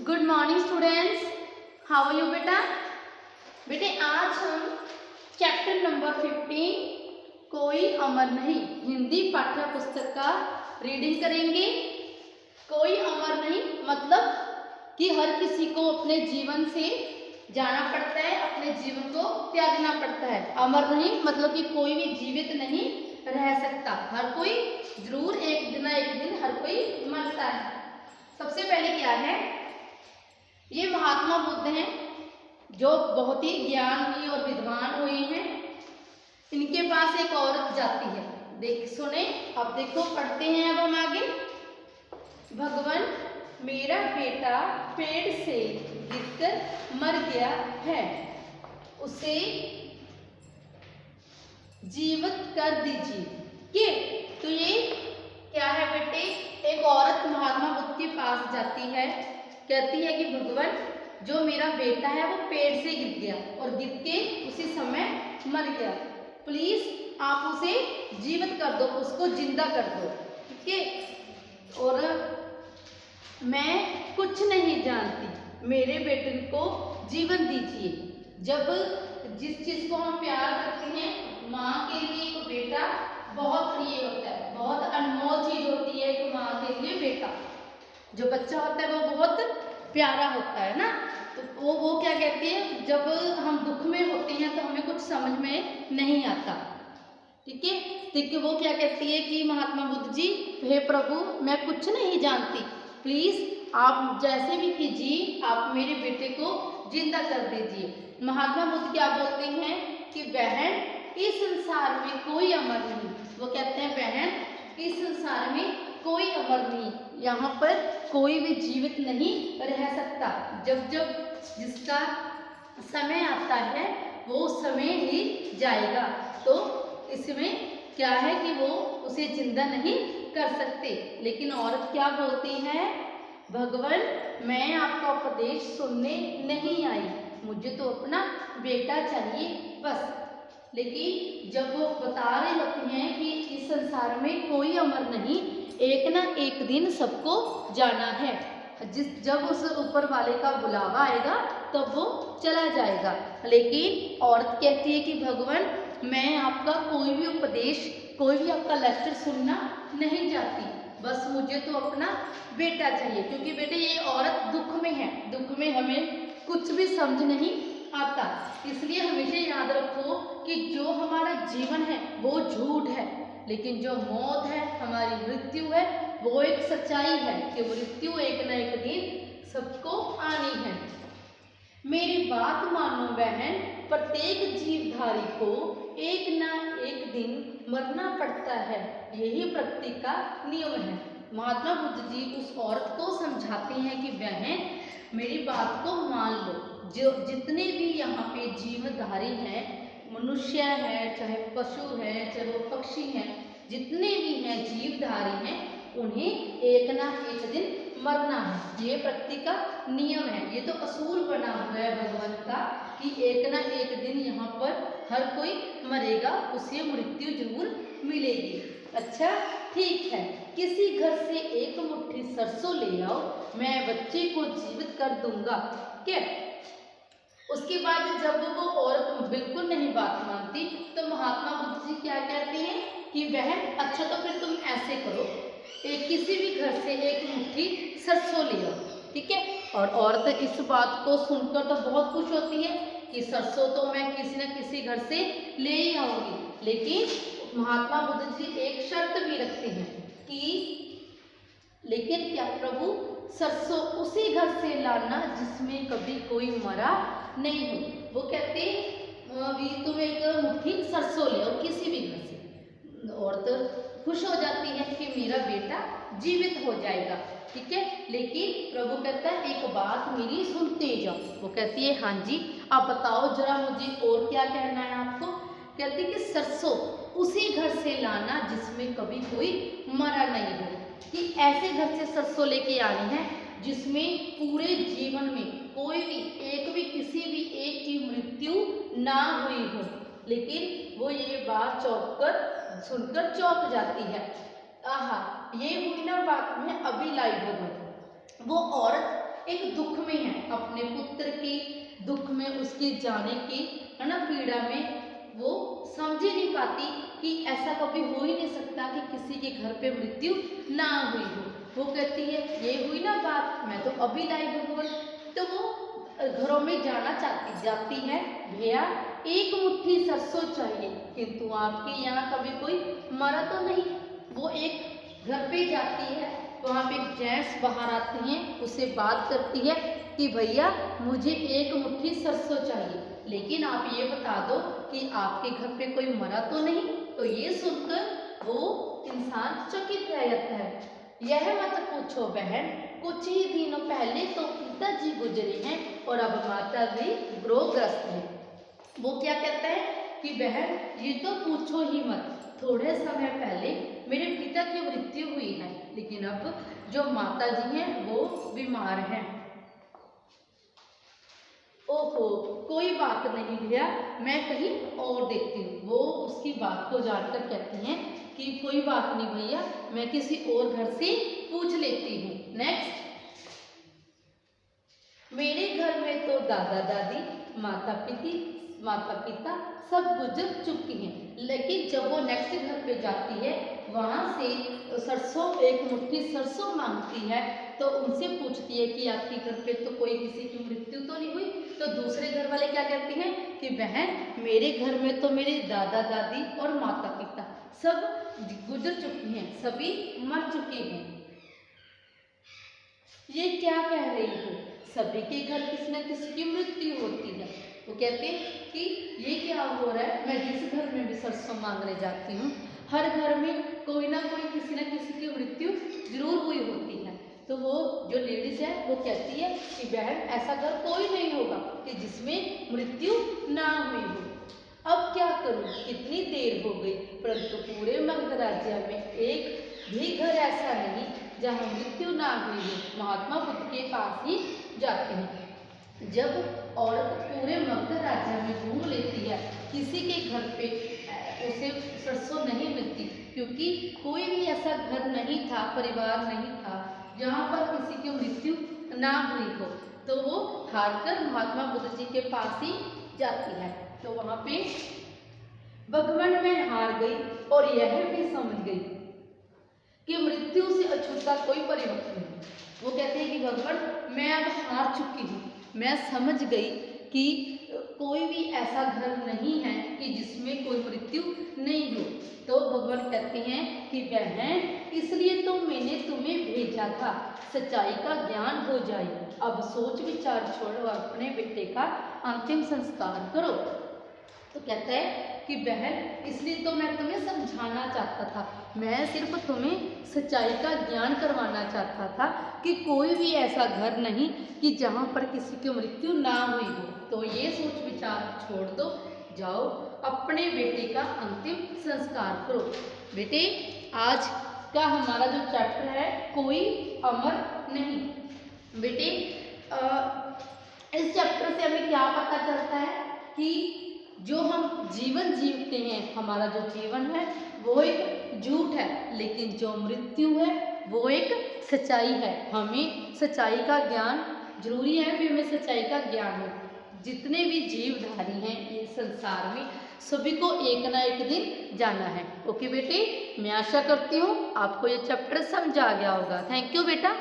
Good morning students, how are you बेटा। बेटे आज हम चैप्टर नंबर 15 कोई अमर नहीं हिंदी पाठ्य पुस्तक का रीडिंग करेंगे। कोई अमर नहीं मतलब कि हर किसी को अपने जीवन से जाना पड़ता है, अपने जीवन को त्यागना पड़ता है। अमर नहीं मतलब कि कोई भी जीवित नहीं रह सकता, हर कोई जरूर एक दिन ना एक दिन हर कोई मरता है। सबसे पहले क्या है, ये महात्मा बुद्ध हैं जो बहुत ही ज्ञानी और विद्वान हुए हैं। इनके पास एक औरत जाती है, देख सुने अब देखो पढ़ते हैं अब हम आगे। भगवान मेरा बेटा पेड़ से गिरकर मर गया है, उसे जीवित कर दीजिए। के तो ये क्या है बेटे, एक औरत महात्मा बुद्ध के पास जाती है, कहती है कि भगवान जो मेरा बेटा है वो पेड़ से गिर गया और गिर के उसी समय मर गया, प्लीज आप उसे जीवित कर दो, उसको जिंदा कर दो। ठीक है, और मैं कुछ नहीं जानती, मेरे बेटे को जीवन दीजिए। जब जिस चीज को हम प्यार करते हैं, माँ के लिए एक बेटा बहुत प्रिय होता है, बहुत अनमोल चीज होती है एक माँ के लिए बेटा। जो बच्चा होता है वो बहुत प्यारा होता है ना। तो वो क्या कहती है, जब हम दुख में होते हैं तो हमें कुछ समझ में नहीं आता। ठीक है, तो वो क्या कहती है कि महात्मा बुद्ध जी, हे प्रभु मैं कुछ नहीं जानती, प्लीज आप जैसे भी कीजिए, आप मेरे बेटे को जिंदा कर दीजिए। महात्मा बुद्ध क्या बोलते हैं कि बहन इस संसार में कोई अमर नहीं। वो कहते हैं बहन इस संसार में कोई अमर नहीं, यहाँ पर कोई भी जीवित नहीं रह सकता। जब जब जिसका समय आता है वो समय ही जाएगा, तो इसमें क्या है कि वो उसे जिंदा नहीं कर सकते। लेकिन औरत क्या बोलती है, भगवान मैं आपका उपदेश सुनने नहीं आई, मुझे तो अपना बेटा चाहिए बस। लेकिन जब वो बता रही होती हैं कि इस संसार में कोई अमर नहीं, एक ना एक दिन सबको जाना है, जब उस ऊपर वाले का बुलावा आएगा तब वो चला जाएगा। लेकिन औरत कहती है कि भगवान मैं आपका कोई भी उपदेश, कोई भी आपका लेक्चर सुनना नहीं चाहती, बस मुझे तो अपना बेटा चाहिए। क्योंकि बेटे ये औरत दुख में है, दुख में हमें कुछ भी समझ नहीं आता। इसलिए हमेशा याद रखो कि जो हमारा जीवन है वो झूठ है, लेकिन जो मौत है, हमारी मृत्यु है, वो एक सच्चाई है कि मृत्यु एक न एक दिन सबको आनी है। मेरी बात मानो बहन, प्रत्येक जीवधारी को एक ना एक दिन मरना पड़ता है, यही प्रकृति का नियम है। महात्मा बुद्ध जी उस औरत को समझाते हैं कि बहन मेरी बात को मान लो, जो जितने भी यहाँ पे जीवधारी हैं, मनुष्य है चाहे पशु है चाहे वो पक्षी हैं, जितने भी हैं जीवधारी हैं, उन्हें एक ना एक दिन मरना है, ये प्रकृति का नियम है। ये तो असूल बना हुआ है भगवान का कि एक ना एक दिन यहाँ पर हर कोई मरेगा, उसे मृत्यु जरूर मिलेगी। अच्छा ठीक है, किसी घर से एक मुट्ठी सरसों ले आओ, मैं बच्चे को जीवित कर दूंगा। क्या उसके बाद जब वो औरत बिल्कुल नहीं बात मानती तो महात्मा बुद्ध जी क्या कहते हैं कि बहन अच्छा तो फिर तुम ऐसे करो, किसी भी घर से एक मुट्ठी सरसों ले आओ। ठीक है, और औरत इस बात को सुनकर तो बहुत खुश होती है कि सरसों तो मैं किसी न किसी घर से ले ही आऊंगी। लेकिन महात्मा बुद्ध जी एक शर्त भी रखते हैं कि लेकिन क्या प्रभु, सरसों उसी घर से लाना जिसमें कभी कोई मरा नहीं हो। वो कहते भी तुम एक मुट्ठी सरसों ले आओ किसी भी घर से। औरत खुश हो जाती है कि मेरा बेटा जीवित हो जाएगा। ठीक है, लेकिन प्रभु कहता है एक बात मेरी सुनते जाओ। वो कहती है हाँ जी, आप बताओ जरा मुझे और क्या कहना है आपको। कहती कि सरसों उसी घर से लाना जिसमें कभी कोई मरा नहीं हो, कि ऐसे घर से सरसों लेके आनी है जिसमें पूरे जीवन में कोई भी एक भी किसी भी एक की मृत्यु ना हुई हो। लेकिन वो ये बात सुनकर चौंक जाती है, आहा ये हुई ना बात मैं अभी लाई भगवान। वो औरत एक दुख में है, अपने पुत्र की दुख में, उसके जाने की, है ना, पीड़ा में वो समझ ही नहीं पाती कि ऐसा कभी हो ही नहीं सकता कि किसी के घर पे मृत्यु ना हुई हो। वो कहती है ये हुई ना बात, मैं तो अभी लाई भगवान। तो वो घरों में जाना चाहती जाती है, भैया एक मुट्ठी सरसों चाहिए, किंतु आपके यहाँ कभी कोई मरा तो नहीं। वो एक घर पे जाती है, वहाँ पे एक जेंट्स बाहर आती हैं, उससे बात करती है कि भैया मुझे एक मुट्ठी सरसों चाहिए, लेकिन आप ये बता दो कि आपके घर पे कोई मरा तो नहीं। तो ये सुनकर वो इंसान चकित रह जाता है। यह मत पूछो बहन, कुछ ही दिनों पहले तो पिताजी गुजरे हैं और अब माता भी रोगग्रस्त है। वो क्या कहता है कि बहन ये तो पूछो ही मत, थोड़े समय पहले मेरे पिता की मृत्यु हुई है, लेकिन अब जो माता जी हैं वो बीमार हैं। ओहो कोई बात नहीं भैया, मैं कहीं और देखती हूँ। वो उसकी बात को जानकर कहती हैं कि कोई बात नहीं भैया, मैं किसी और घर से पूछ लेती हूँ। नेक्स्ट, मेरे घर में तो दादा दादी, माता पिता सब गुजर चुकी हैं, लेकिन जब वो नेक्स्ट घर पे जाती है, वहाँ से सरसों, एक मुट्ठी सरसों मांगती है, तो उनसे पूछती है कि आपके घर पे तो कोई किसी की मृत्यु तो नहीं हुई। तो दूसरे घर वाले क्या कहते हैं कि बहन मेरे घर में तो मेरे दादा दादी और माता पिता सब गुजर चुकी हैं, सभी मर चुके हैं। ये क्या कह रही हो, सभी के घर किसी न किसी की मृत्यु होती है। वो कहते हैं कि ये क्या हो रहा है, मैं जिस घर में भी सरसों मांगने जाती हूँ, हर घर में कोई ना कोई किसी न किसी की मृत्यु जरूर हुई होती है। तो वो जो लेडीज है वो कहती है कि बहन ऐसा घर कोई नहीं होगा कि जिसमें मृत्यु ना हुई हो। अब क्या करूं, कितनी देर हो गई, परंतु पूरे मगध राज्य में एक भी घर ऐसा नहीं जहाँ मृत्यु ना हुई हो। महात्मा बुद्ध के पास ही जाते हैं। जब औरत पूरे मगध राज्य में घूम लेती है, किसी के घर पे उसे सरसों नहीं मिलती, क्योंकि कोई भी ऐसा घर नहीं था, परिवार नहीं था जहाँ पर किसी की मृत्यु ना हुई हो, तो वो हारकर महात्मा बुद्ध जी के पास ही जाती है। तो वहाँ पे भगवान में हार गई और यह भी समझ गई कि मृत्यु से अछूता कोई परिवर्तन नहीं। वो कहते हैं कि भगवान मैं अब हार चुकी हूँ, मैं समझ गई कि कोई भी ऐसा घर नहीं है कि जिसमें कोई मृत्यु नहीं हो। तो भगवान कहते हैं कि बहन इसलिए तो मैंने तुम्हें भेजा था, सच्चाई का ज्ञान हो जाए, अब सोच विचार छोड़ो और अपने बेटे का अंतिम संस्कार करो। तो कहता है कि बहन इसलिए तो मैं तुम्हें समझाना चाहता था, मैं सिर्फ तुम्हें सच्चाई का ज्ञान करवाना चाहता था कि कोई भी ऐसा घर नहीं कि जहाँ पर किसी की मृत्यु ना हुई हो। तो ये सोच विचार छोड़ दो, जाओ अपने बेटे का अंतिम संस्कार करो। बेटे आज का हमारा जो चैप्टर है कोई अमर नहीं। बेटे इस चैप्टर से हमें क्या पता चलता है कि जो हम जीवन जीते हैं, हमारा जो जीवन है वो एक झूठ है, लेकिन जो मृत्यु है वो एक सच्चाई है। हमें सच्चाई का ज्ञान जरूरी है, भी हमें सच्चाई का ज्ञान हो। जितने भी जीवधारी हैं ये संसार में, सभी को एक ना एक दिन जाना है। ओके बेटे, मैं आशा करती हूँ आपको ये चैप्टर समझ आ गया होगा। थैंक यू बेटा।